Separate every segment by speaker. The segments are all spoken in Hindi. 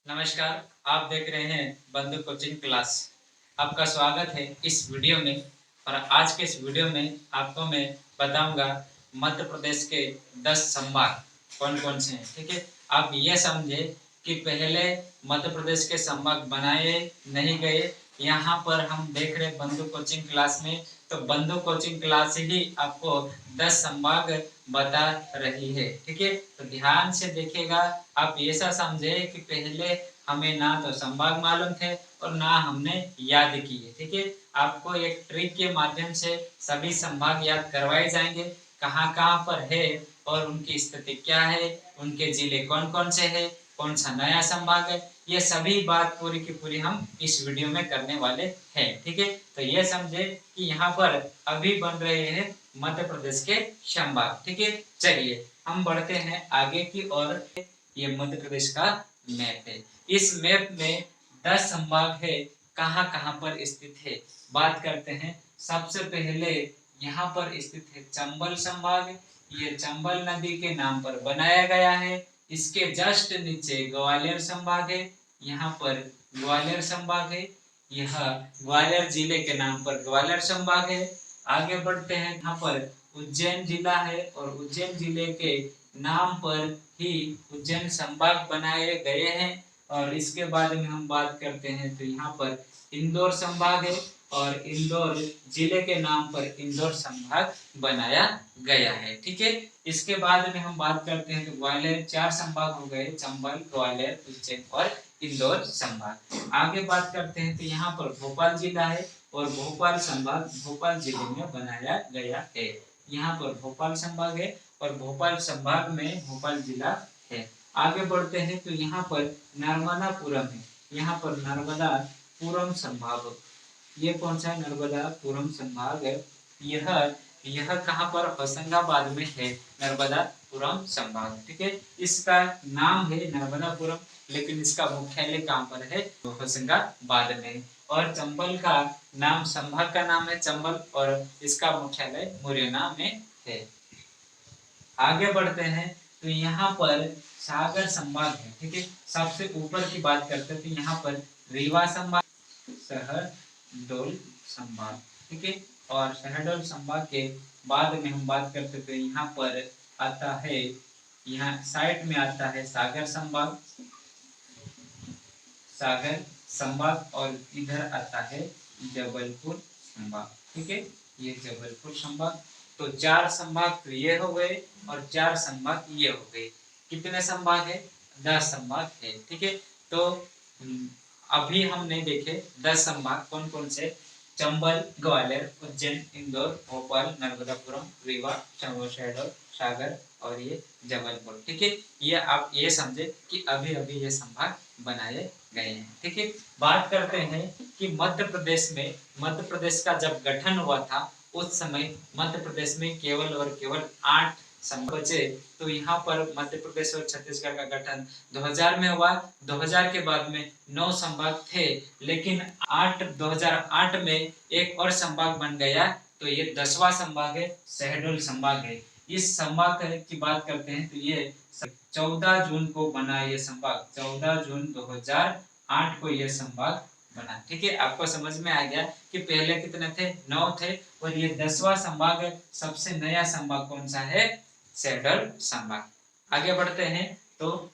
Speaker 1: नमस्कार, आप देख रहे हैं बंधु कोचिंग क्लास। आपका स्वागत है इस वीडियो में। और आज के इस वीडियो में आपको मैं बताऊंगा मध्य प्रदेश के 10 संभाग कौन कौन से हैं। ठीक है, आप ये समझे कि पहले मध्य प्रदेश के संभाग बनाए नहीं गए। यहाँ पर हम देख रहे बंधु कोचिंग क्लास में, तो बंधु कोचिंग क्लास ही आपको 10 संभाग बता रही है। ठीक है, तो ध्यान से देखिएगा। आप ऐसा समझे कि पहले हमें ना तो संभाग मालूम थे और ना हमने याद किए। ठीक है, आपको एक ट्रिक के माध्यम से सभी संभाग याद करवाए जाएंगे, कहाँ कहाँ पर है और उनकी स्थिति क्या है, उनके जिले कौन कौन से है, कौन सा नया संभाग है। ये सभी बात पूरी की पूरी हम इस वीडियो में करने वाले हैं। ठीक है, तो ये समझे कि यहाँ पर अभी बन रहे हैं मध्य प्रदेश के संभाग। ठीक है, चलिए हम बढ़ते हैं आगे की ओर। ये मध्य प्रदेश का मैप है। इस मैप में 10 संभाग है, कहाँ कहाँ पर स्थित है बात करते हैं। सबसे पहले यहाँ पर स्थित है चंबल संभाग। ये चंबल नदी के नाम पर बनाया गया है। इसके जस्ट नीचे ग्वालियर संभाग है। यहाँ पर ग्वालियर संभाग है। यह ग्वालियर जिले के नाम पर ग्वालियर संभाग है। आगे बढ़ते हैं, यहाँ पर उज्जैन जिला है और उज्जैन जिले के नाम पर ही उज्जैन संभाग बनाए गए हैं। और इसके बाद में हम बात करते हैं तो यहाँ पर इंदौर संभाग है और इंदौर जिले के नाम पर इंदौर संभाग बनाया गया है। ठीक है, इसके बाद में हम बात करते हैं तो ग्वालियर 4 संभाग हो गए, चंबल, ग्वालियर, उज्जैन और इंदौर संभाग। आगे बात करते हैं तो यहाँ पर भोपाल जिला है और भोपाल संभाग भोपाल जिले में बनाया गया है। यहाँ पर भोपाल संभाग है और भोपाल संभाग में भोपाल जिला है। आगे बढ़ते हैं तो यहाँ पर नर्मदापुरम है। यहाँ पर नर्मदापुरम संभाग, ये कौन सा है? नर्मदापुरम संभाग है। यह कहाँ पर? होशंगाबाद में है नर्मदापुरम संभाग। ठीक है, इसका नाम है नर्मदापुरम, लेकिन इसका मुख्यालय कहाँ पर है? होशंगाबाद में। और चंबल का नाम, संभाग का नाम है चंबल और इसका मुख्यालय मुरैना में है। आगे बढ़ते हैं तो यहाँ पर सागर संभाग है। ठीक है, सबसे ऊपर की बात करते हैं तो यहाँ पर रीवा संभाग, शहडोल संभाग। ठीक है, और शहडोल संभाग के बाद में हम बात करते तो यहाँ पर आता है, यहाँ साइड में आता है सागर संभाग, सागर संभाग, और इधर आता है जबलपुर संभाग। ठीक है, ये जबलपुर संभाग। तो 4 संभाग तो ये हो गए और 4 संभाग ये हो गए। कितने संभाग है? 10 संभाग है। ठीक है, तो अभी हमने देखे 10 संभाग कौन कौन से? चंबल, ग्वालियर, उज्जैन, इंदौर, भोपाल, नर्मदापुरम, रीवा, शहडोल, सागर और ये जबलपुर। ठीक है, ये आप ये समझे कि अभी अभी ये संभाग बनाए गए हैं। ठीक है, बात करते हैं कि मध्य प्रदेश का जब गठन हुआ था उस समय मध्य प्रदेश में केवल और केवल 8 संभाग बचे। तो यहाँ पर मध्य प्रदेश और छत्तीसगढ़ का गठन 2000 में हुआ। 2000 के बाद में 9 संभाग थे, लेकिन 2008 में एक और संभाग बन गया। तो ये 10वां संभाग है, शहडोल संभाग है। इस संभाग की बात करते हैं तो ये 14 जून को बना ये संभाग। 14 जून 2008 को ये संभाग बना। ठीक है, आपको समझ में आ गया कि पहले कितने थे? 9 थे और ये 10वां संभाग है। सबसे नया संभाग कौन सा है? शहडोल संभाग। आगे बढ़ते हैं तो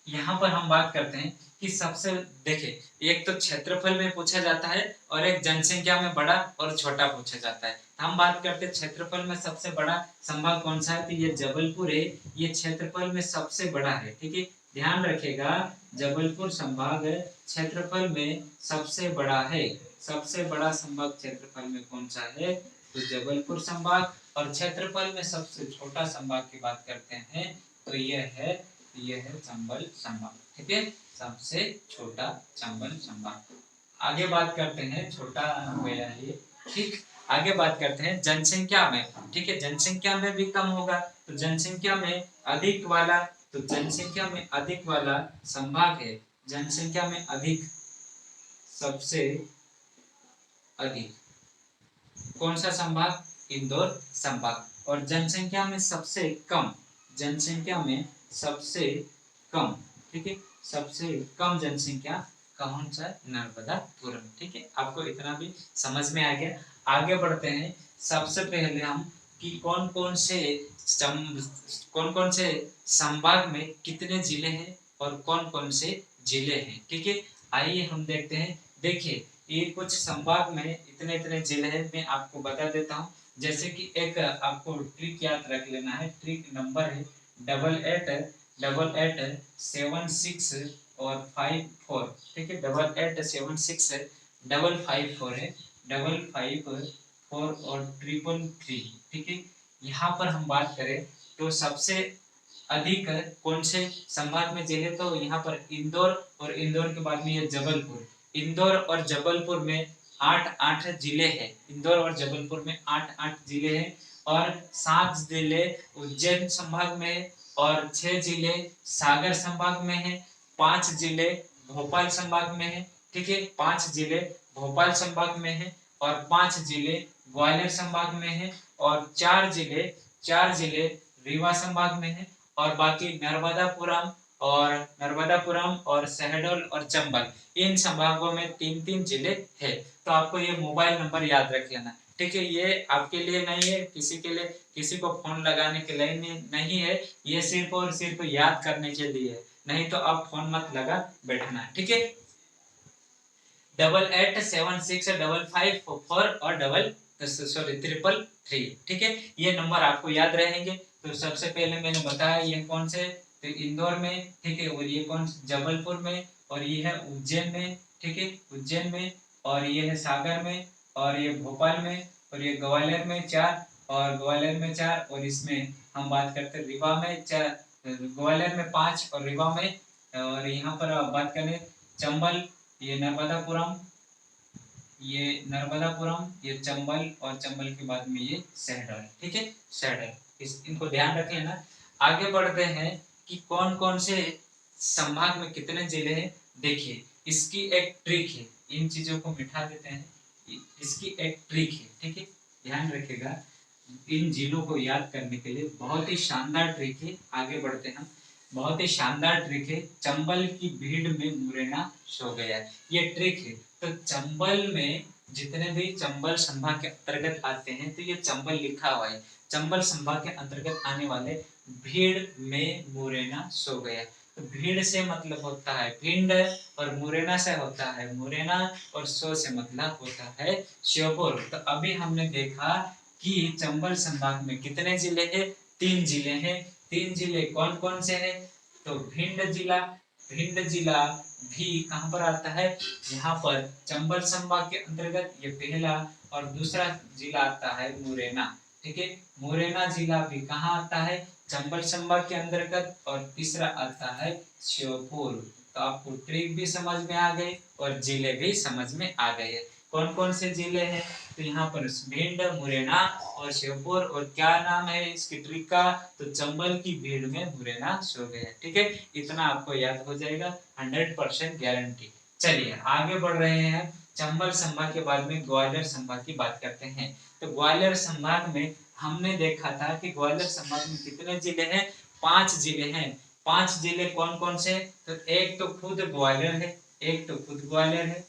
Speaker 1: यहाँ पर हम बात करते हैं कि सबसे, देखिए, एक तो क्षेत्रफल में पूछा जाता है और एक जनसंख्या में बड़ा और छोटा पूछा जाता है। हम बात करते हैं क्षेत्रफल में सबसे बड़ा संभाग कौन सा है? तो ये जबलपुर है। ये क्षेत्रफल में सबसे बड़ा है। ठीक है, ध्यान रखिएगा, जबलपुर संभाग क्षेत्रफल में सबसे बड़ा है। सबसे बड़ा संभाग क्षेत्रफल में कौन सा है? तो जबलपुर संभाग। और क्षेत्रफल में सबसे छोटा संभाग की बात करते हैं तो ये है चंबल संभाग। ठीक है, सबसे छोटा चंबल संभाग। आगे बात करते हैं, छोटा हो गया ये। ठीक, आगे बात करते हैं जनसंख्या में। ठीक है, जनसंख्या में भी कम होगा तो जनसंख्या में अधिक वाला, तो जनसंख्या में अधिक वाला संभाग है, जनसंख्या में अधिक, सबसे अधिक कौन सा संभाग? इंदौर संभाग। और जनसंख्या में सबसे कम, जनसंख्या में सबसे कम, ठीक है, सबसे कम जनसंख्या कौन सा? नर्मदापुरम। ठीक है, आपको इतना भी समझ में आ गया। आगे बढ़ते हैं। सबसे पहले हम कि कौन कौन से संभाग में कितने जिले हैं और कौन कौन से जिले हैं। ठीक है, आइए हम देखते हैं। देखिए, ये कुछ संभाग में इतने इतने जिले हैं, मैं आपको बता देता हूँ। जैसे कि एक आपको ट्रिक याद रख लेना है। ट्रिक नंबर है 888876 और 54। ठीक है, 887655 है, 554 और 333। ठीक है, यहाँ पर हम बात करें तो सबसे अधिक कौन से संभाग में जिले, तो यहाँ पर इंदौर, और इंदौर के बाद में ये जबलपुर। इंदौर और जबलपुर में 8 जिले हैं। इंदौर और जबलपुर में 8 जिले हैं, और 7 जिले उज्जैन संभाग में है, और 6 जिले सागर संभाग में है, 5 जिले भोपाल संभाग में है। ठीक है, 5 जिले भोपाल संभाग में है, और 5 जिले ग्वालियर संभाग में है, और 4 जिले रीवा संभाग में है, और बाकी नर्मदापुरम और शहडोल और चंबल, इन संभागों में 3 जिले हैं। तो आपको ये मोबाइल नंबर याद रख लेना। ठीक है, ये आपके लिए नहीं है, किसी को फोन लगाने के लिए नहीं है, ये सिर्फ और सिर्फ याद करने के लिए है, नहीं तो आप फोन मत लगा बैठना। ठीक है, 88765554 और 333। ठीक है, ये नंबर आपको याद रहेंगे। तो सबसे पहले मैंने बताया ये कौन से, तो इंदौर में। ठीक है, और ये कौन, जबलपुर में, और ये है उज्जैन में। ठीक है, उज्जैन में, और ये है सागर में, और ये भोपाल में, और ये ग्वालियर में 4, और ग्वालियर में 4, और इसमें हम बात करते हैं रीवा में 4, ग्वालियर में 5 और रीवा में, और यहाँ पर बात करें चंबल, ये नर्मदापुरम, ये चंबल, और चंबल के बाद में ये शहडोल। ठीक है, शहडोल, इनको ध्यान रख लेना। आगे बढ़ते हैं कि कौन कौन से संभाग में कितने जिले हैं। देखिए, इसकी एक ट्रिक है, इन चीजों को मिटा देते हैं। इसकी एक ट्रिक है। ठीक है, ध्यान रखिएगा, इन जिलों को याद करने के लिए बहुत ही शानदार ट्रिक है। आगे बढ़ते हैं, बहुत ही शानदार ट्रिक है। चंबल की भीड़ में मुरैना सो गया, ये ट्रिक है। तो चंबल में जितने भी चंबल संभाग के अंतर्गत आते हैं, तो ये चंबल लिखा हुआ है। चंबल संभाग के अंतर्गत आने वाले भीड़ में मुरैना सो गया। तो भीड़ से मतलब होता है भिंड, और मुरैना से होता है मुरैना, और सो से मतलब होता है श्योपुर। तो अभी हमने देखा कि चंबल संभाग में कितने जिले हैं, 3 जिले हैं। 3 जिले कौन कौन से हैं, तो भिंड जिला भी कहाँ पर आता है, यहाँ पर चंबल संभाग के अंतर्गत ये पहला, और दूसरा जिला आता है मुरैना। ठीक है, मुरैना जिला भी कहाँ आता है, चंबल संभाग के अंतर्गत, और तीसरा आता है श्योपुर। तो आपको ट्रिक भी समझ में आ गए और जिले भी समझ में आ गए। कौन कौन से जिले हैं, तो यहाँ पर भिंड, मुरैना और श्योपुर, और क्या नाम है इसकी ट्रिक का, तो चंबल की भीड़ में मुरैना सो गया। ठीक है, इतना आपको याद हो जाएगा, 100% गारंटी। चलिए आगे बढ़ रहे हैं। चंबल संभाग के बाद में ग्वालियर संभाग की बात करते हैं। तो ग्वालियर संभाग में हमने देखा था कि ग्वालियर संभाग में कितने जिले हैं, 5 जिले हैं। 5 जिले कौन कौन से, तो एक तो खुद ग्वालियर है,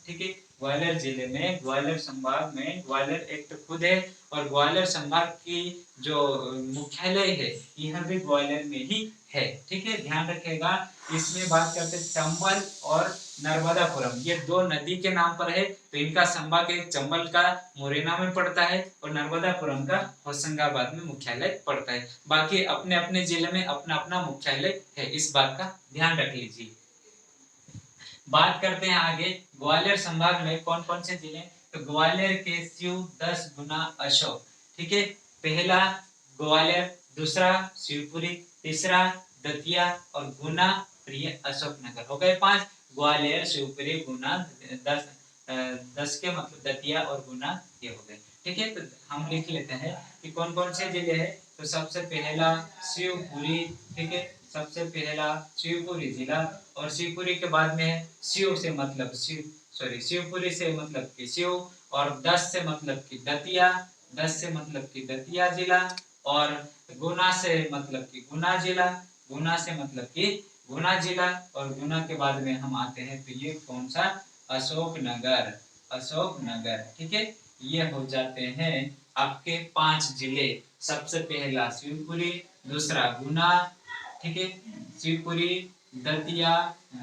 Speaker 1: ठीक है, ग्वालियर जिले में, ग्वालियर संभाग में ग्वालियर एक तो खुद है, और ग्वालियर संभाग की जो मुख्यालय है यह भी ग्वालियर में ही है। ठीक है, ध्यान रखिएगा। इसमें बात करते हैं चंबल और नर्मदापुरम, ये 2 नदी के नाम पर है। तो इनका संभाग एक चंबल का मुरैना में पड़ता है, और नर्मदापुरम का होशंगाबाद में मुख्यालय पड़ता है। बाकी अपने अपने जिले में अपना अपना मुख्यालय है, इस बात का ध्यान रख लीजिए। बात करते हैं आगे, ग्वालियर संभाग में कौन कौन से जिले, तो ग्वालियर के शिव 10 गुना अशोक। ठीक है, पहला ग्वालियर, दूसरा शिवपुरी, तीसरा दतिया, और गुना प्रिय अशोकनगर। हो गए 5, ग्वालियर, शिवपुरी, गुना, 10 के मतलब दतिया और गुना, ये हो गए। ठीक है, तो हम लिख लेते हैं कि कौन कौन से जिले हैं। तो सबसे पहला शिवपुरी, ठीक है, सबसे पहला शिवपुरी जिला, और शिवपुरी के बाद में शिव से मतलब शिवपुरी से मतलब कि शिव, और 10 से मतलब कि दतिया, 10 से मतलब कि दतिया जिला, और गुना से मतलब कि गुना जिला, गुना से मतलब कि गुना जिला, और गुना के बाद में हम आते हैं तो ये कौन सा, अशोकनगर, अशोकनगर, ठीक है। ये हो जाते हैं आपके 5 जिले। सबसे पहला शिवपुरी, दूसरा गुना, ठीक है, शिवपुरी, दतिया,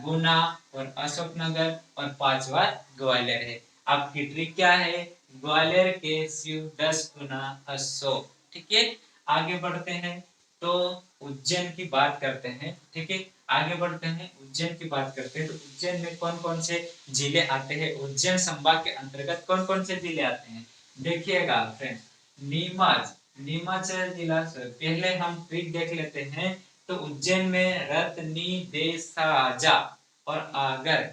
Speaker 1: गुना और अशोकनगर, और 5वां ग्वालियर है। आपकी ट्रिक क्या है, ग्वालियर के शिव 10 गुना अशोक, ठीक है। आगे बढ़ते हैं तो उज्जैन की बात करते हैं, ठीक है। आगे बढ़ते हैं, उज्जैन की बात करते हैं तो उज्जैन में कौन कौन से जिले आते हैं, उज्जैन संभाग के अंतर्गत कौन कौन से जिले आते हैं, देखिएगा फ्रेंड। नीमच, नीमच जिला, पहले हम ट्रिक देख लेते हैं। तो उज्जैन में रत्नी दे साजा और आगर,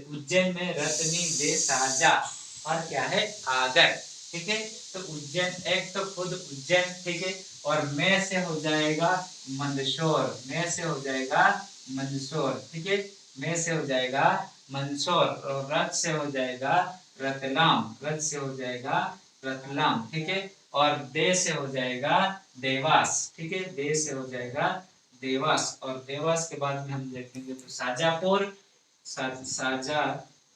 Speaker 1: उज्जैन में रत्नी दे साजा और क्या है, आगर, ठीक है। तो उज्जैन, एक तो खुद उज्जैन, ठीक है, और मैं से हो जाएगा मंदसौर, मैं से हो जाएगा मंदसौर, ठीक है, मैं से हो जाएगा मंदसौर, और रथ से हो जाएगा रतलाम, रथ से हो जाएगा रतलाम, ठीक है, और दे से हो जाएगा देवास, ठीक है, दे से हो जाएगा देवास, और देवास के बाद में हम देखेंगे तो शाजापुर, साजा,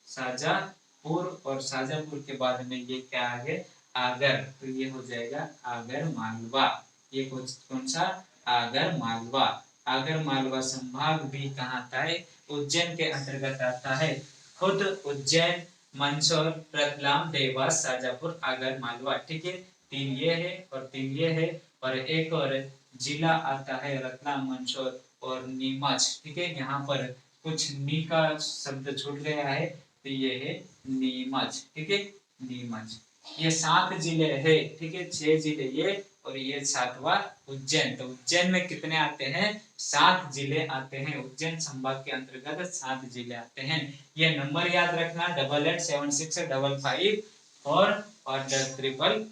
Speaker 1: शाजापुर, और शाजापुर के बाद में ये क्या आ गए, आगर, तो ये हो जाएगा आगर मालवा, ये कौन सा, आगर मालवा। आगर मालवा संभाग भी कहाँ आता है, उज्जैन के अंतर्गत आता है। खुद उज्जैन, मंदसौर, रतलाम, देवास, शाजापुर, आगर मालवा, ठीक है। 3 ये है और 3 ये है, और एक और जिला आता है रतलाम, मंदसौर और नीमच, ठीक है। यहाँ पर कुछ नी का शब्द छूट गया है तो ये है नीमच, ठीक है, नीमच। ये 7 जिले है, ठीक है, 6 जिले ये, और ये 7वां उज्जैन। तो उज्जैन में कितने आते हैं, 7 जिले आते हैं, उज्जैन संभाग के अंतर्गत 7 जिले आते हैं। ये नंबर याद रखना, 887655 और 333,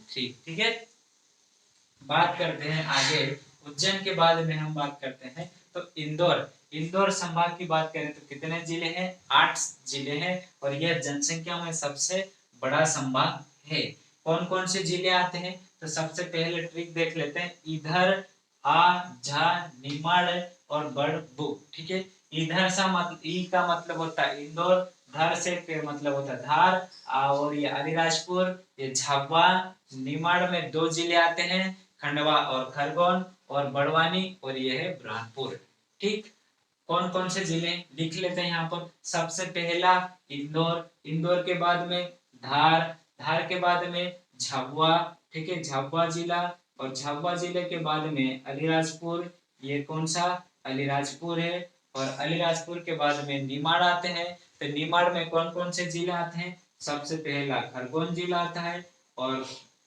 Speaker 1: ठीक है। बात करते हैं आगे, उज्जैन के बाद में हम बात करते हैं तो इंदौर, इंदौर संभाग की बात करें तो कितने जिले हैं, 8 जिले हैं, और यह जनसंख्या में सबसे बड़ा संभाग है। कौन कौन से जिले आते हैं, तो सबसे पहले ट्रिक देख लेते हैं, इधर, आ, झा, निमाड़ और बड़बू, ठीक है। इधर सा मतलब, ई का मतलब होता है इंदौर, धर से के मतलब होता है धार, और ये अलीराजपुर, ये झाबुआ, निमाड़ में 2 जिले आते हैं, खंडवा और खरगोन, और बड़वानी, और ये है बुरहानपुर, ठीक। कौन कौन से जिले लिख लेते हैं यहाँ पर, सबसे पहला इंदौर, इंदौर के बाद में धार, धार के बाद में झाबुआ, ठीक है, झाबुआ जिला, और झाबुआ जिले के बाद में अलीराजपुर, ये कौन सा, अलीराजपुर है, और अलीराजपुर के बाद में निमाड़ आते हैं। तो निमाड़ में कौन कौन से जिले आते हैं, सबसे पहला खरगोन जिला आता है, और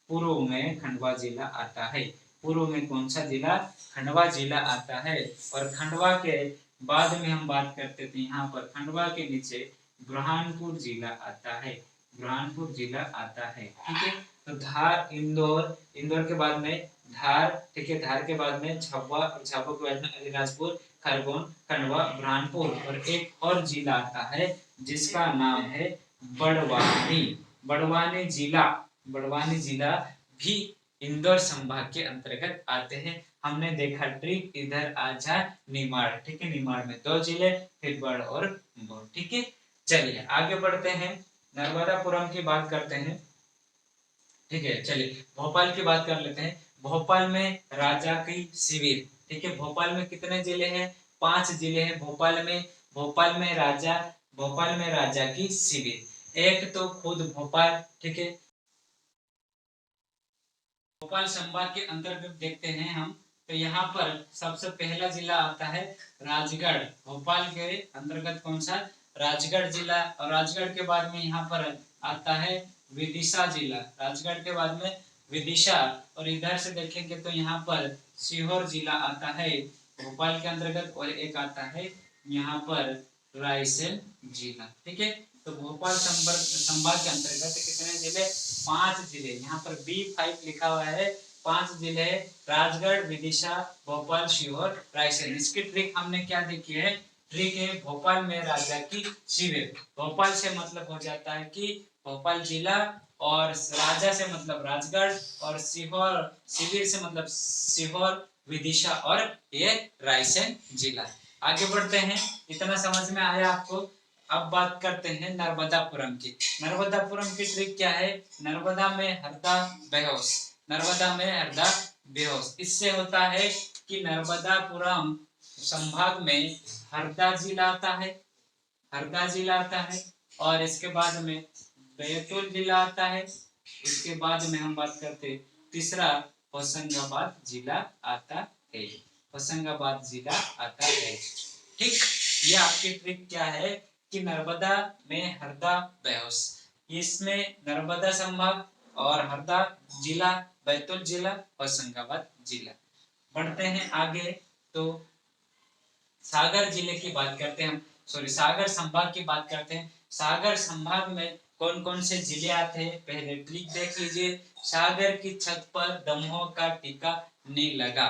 Speaker 1: पूर्व में खंडवा जिला आता है, पूर्व में कौन सा जिला, खंडवा जिला आता है। और खंडवा के बाद में हम बात करते थे, यहाँ पर खंडवा के नीचे बुरहानपुर जिला आता है, बुरहानपुर जिला आता है, ठीक है। तो धार, इंदौर, इंदौर के बाद में धार, ठीक है, धार के बाद में झाबुआ, और झाबुआ के बाद में अलीराजपुर, खरगोन, खंडवा, बुरहानपुर, और एक और जिला आता है जिसका नाम है बड़वानी, बड़वानी जिला, बड़वानी जिला भी इंदौर संभाग के अंतर्गत आते हैं। हमने देखा ट्रिक, इधर आजा निमाड़, ठीक है, निमाड़ में 2 जिले, फिर बड़ और बौर, ठीक है। चलिए आगे बढ़ते हैं, नर्मदापुरम की बात करते हैं, ठीक है। चलिए भोपाल की बात कर लेते हैं, भोपाल में राजा की शिविर, ठीक है। भोपाल में कितने जिले हैं, 5 जिले हैं भोपाल में। भोपाल में राजा, भोपाल में राजा की शिविर, एक तो खुद भोपाल, ठीक है। भोपाल संभाग के अंतर्गत देखते हैं हम, तो यहाँ पर सबसे पहला जिला आता है राजगढ़, भोपाल के अंतर्गत कौन सा, राजगढ़ जिला, और राजगढ़ के बाद में यहाँ पर आता है विदिशा जिला, राजगढ़ के बाद में विदिशा, और इधर से देखेंगे तो यहाँ पर सीहोर जिला आता है भोपाल के अंतर्गत, और एक आता है यहाँ पर रायसेन जिला, ठीक है। तो भोपाल संभाग के अंतर्गत कितने जिले, 5 जिले, यहाँ पर B5 लिखा हुआ है, 5 जिले, राजगढ़, विदिशा, भोपाल, सीहोर, रायसेन। इसकी ट्रिक हमने क्या देखी है, ट्रिक है भोपाल में राजा की शिविर, भोपाल से मतलब हो जाता है कि भोपाल जिला, और राजा से मतलब राजगढ़, और सीहोर, शिविर से मतलब सीहोर, विदिशा, और ये रायसेन जिला। आगे बढ़ते हैं, इतना समझ में आया आपको। अब बात करते हैं नर्मदापुरम की। नर्मदापुरम की ट्रिक क्या है? नर्मदा में हरदा बेहोश, नर्मदा में हरदा बेहोश। इससे होता है कि नर्मदापुरम संभाग में हरदा जिला आता है, हरदा जिला आता है, और इसके बाद में बैतूल जिला आता है। इसके बाद में हम बात करते तीसरा होशंगाबाद जिला आता है, होशंगाबाद जिला आता है। ठीक, ये आपकी ट्रिक क्या है कि नर्मदा में हरदा बेहोश, इसमें नर्मदा संभाग और हरदा जिला, बैतूल जिला, होशंगाबाद जिला। बढ़ते हैं आगे, तो सागर जिले की बात करते हैं हम, सॉरी सागर संभाग की बात करते हैं। सागर संभाग में कौन कौन से जिले आते हैं? पहले ट्रिक देख लीजिए। सागर की छत पर दमोह का टीका नहीं लगा।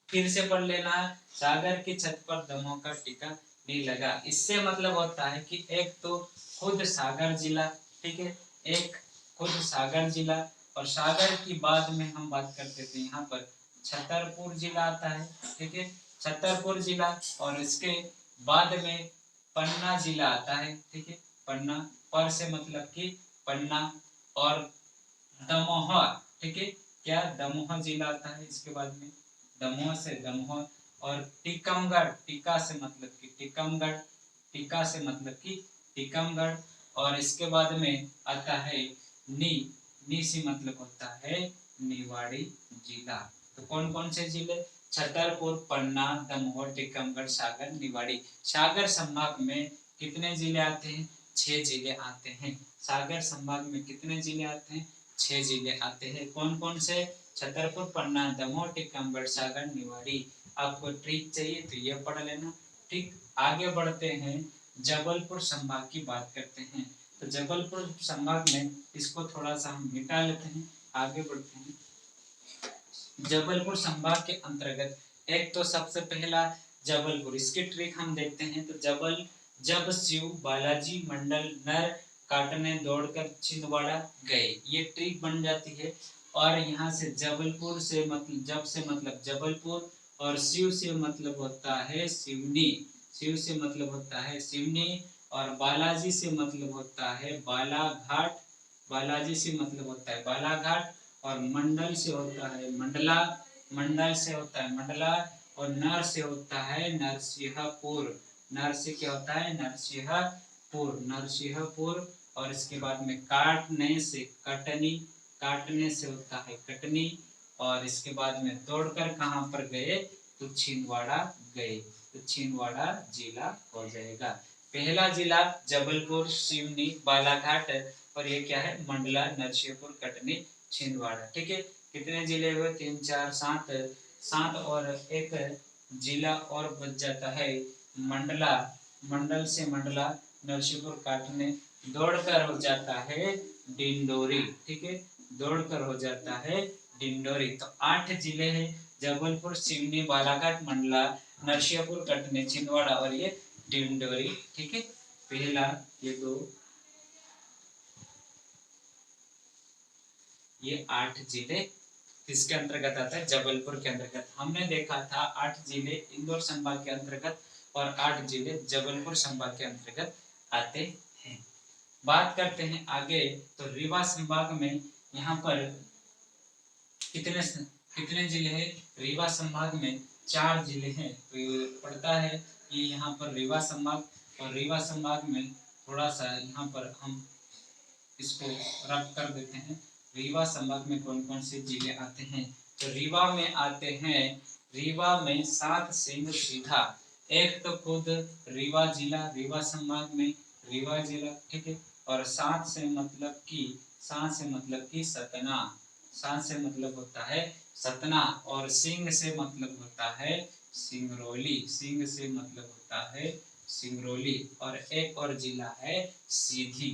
Speaker 1: फिर से पढ़ लेना, सागर की छत पर दमोह का टीका नहीं लगा। इससे मतलब होता है कि एक तो खुद सागर जिला, ठीक है, एक खुद सागर जिला, और सागर की बाद में हम बात करते थे यहाँ पर छतरपुर जिला आता है, ठीक है, छतरपुर जिला, और इसके बाद में पन्ना जिला आता है, ठीक है, पन्ना, पर से मतलब कि पन्ना, और दमोह, ठीक है, क्या दमोह जिला आता है इसके बाद में, दमोह से दमोह, और टीकमगढ़, टीका से मतलब कि टीकमगढ़, टीका से मतलब कि टीकमगढ़, और इसके बाद में आता है नी, नी से मतलब होता है निवाड़ी जिला। तो कौन कौन से जिले? छतरपुर, पन्ना, दमोह, टीकमगढ़, सागर, निवाड़ी। सागर संभाग में कितने जिले आते हैं? 6 जिले आते हैं। सागर संभाग में कितने जिले आते हैं? 6 जिले आते हैं। कौन कौन से? छतरपुर, पन्ना, दमोह, टीकमगढ़, सागर, निवाड़ी। आपको ट्रिक चाहिए तो ये पढ़ लेना। ठीक, आगे बढ़ते हैं, जबलपुर संभाग की बात करते हैं। तो जबलपुर संभाग में इसको थोड़ा सा हम मिटा लेते हैं, आगे बढ़ते हैं। जबलपुर संभाग के अंतर्गत एक तो सबसे पहला जबलपुर, इसकी ट्रिक हम देखते हैं। तो जब शिव बालाजी मंडल नर काटने दौड़कर छिंदवाड़ा गए, ये ट्रिक बन जाती है। और यहाँ से जबलपुर से मतलब जब से मतलब जबलपुर, और शिव से मतलब होता है सिवनी, शिव से मतलब होता है सिवनी, और बालाजी से मतलब होता है बालाघाट, बालाजी से मतलब होता है बालाघाट, और मंडल से होता है मंडला, मंडल से होता है मंडला, और नर से होता है नरसिंहपुर, नर से क्या होता है? नरसिंहपुर, नरसिंहपुर, और इसके बाद में काटने से कटनी, काटने से होता है कटनी, और इसके बाद में दौड़कर कहाँ पर गए? तो छिंदवाड़ा गए, तो छिंदवाड़ा जिला हो जाएगा। पहला जिला जबलपुर, सिवनी, बालाघाट, और ये क्या है? मंडला, नरसिंहपुर, कटनी, छिंदवाड़ा। ठीक है, कितने जिले हुए? 3 4 7, 7, और एक जिला और बच जाता है मंडला, मंडल से मंडला, नरसिंहपुर काटने, दौड़कर हो जाता है डिंडोरी, ठीक है, दौड़कर हो जाता है डिंडोरी। तो 8 जिले हैं, जबलपुर, सिवनी, बालाघाट, मंडला, नरसिंहपुर, कटनी, छिंदवाड़ा, और ये डिंडोरी। ठीक है, पहला ये 2, ये 8 जिले किसके अंतर्गत आता है? जबलपुर के अंतर्गत। हमने देखा था 8 जिले इंदौर संभाग के अंतर्गत और 8 जिले जबलपुर संभाग के अंतर्गत आते हैं। बात करते हैं आगे, तो रीवा संभाग में यहाँ पर कितने कितने जिले हैं? रीवा संभाग में 4 जिले हैं। तो ये पड़ता है कि यहाँ पर रीवा संभाग, और रीवा संभाग में थोड़ा सा यहाँ पर हम इसको रब कर देते हैं। रीवा संभाग में कौन कौन से जिले आते हैं? तो रीवा में आते हैं, रीवा में 7 सिंह सीधा, एक तो खुद रीवा जिला, रीवा संभाग में रीवा जिला, ठीक है, और 7 से मतलब कि, 7 से मतलब कि सतना, 7 से मतलब होता है सतना, और सिंह से मतलब होता है सिंगरौली, सिंह से मतलब होता है सिंगरौली, और एक और जिला है सीधी,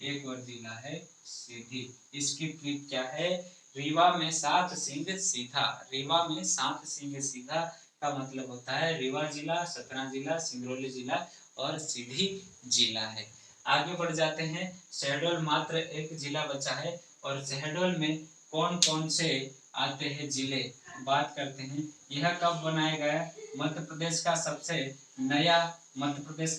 Speaker 1: एक और जिला है सीधी। इसकी ट्रिक क्या है? रीवा में 7 सिंह सीधा, रीवा में 7 सिंह सीधा का मतलब होता है रीवा जिला, सतना जिला, सिंगरौली जिला और सीधी जिला है। आगे बढ़ जाते हैं, शहडोल मात्र एक जिला बचा है, और शहडोल में कौन कौन से आते हैं जिले? बात करते हैं यह कब बनाया गया। मध्य प्रदेश का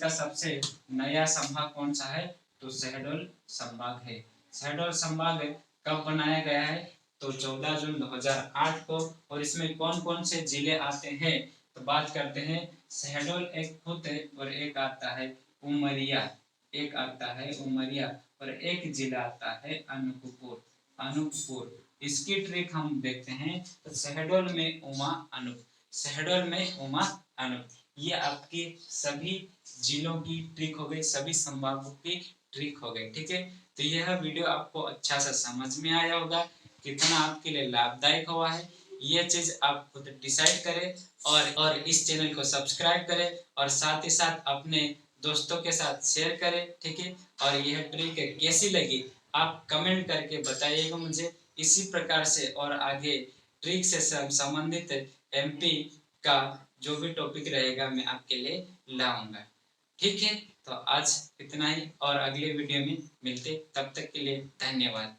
Speaker 1: सबसे नया संभाग कौन सा है, तो शहडोल संभाग है। शहडोल संभाग कब बनाया गया है, तो 14 जून 2008 को। और इसमें कौन कौन से जिले आते हैं, तो बात करते हैं शहडोल एक खुद है और एक आता है उमरिया, और एक जिला आता है अनूपपुर। इसकी ट्रिक हम देखते हैं तो शहडोल में उमा अनूप, ये आपके सभी जिलों की ट्रिक हो गई, सभी संभागों की ट्रिक हो गई। ठीक है, तो यह वीडियो आपको अच्छा सा समझ में आया होगा, कितना आपके लिए लाभदायक हुआ है ये चीज आप खुद डिसाइड करें। और इस चैनल को सब्सक्राइब करें और साथ ही साथ अपने दोस्तों के साथ शेयर करें। ठीक है, और यह ट्रिक कैसी लगी आप कमेंट करके बताइएगा मुझे। इसी प्रकार से और आगे ट्रिक से संबंधित एमपी का जो भी टॉपिक रहेगा मैं आपके लिए लाऊंगा। ठीक है, तो आज इतना ही और अगले वीडियो में मिलते, तब तक के लिए धन्यवाद।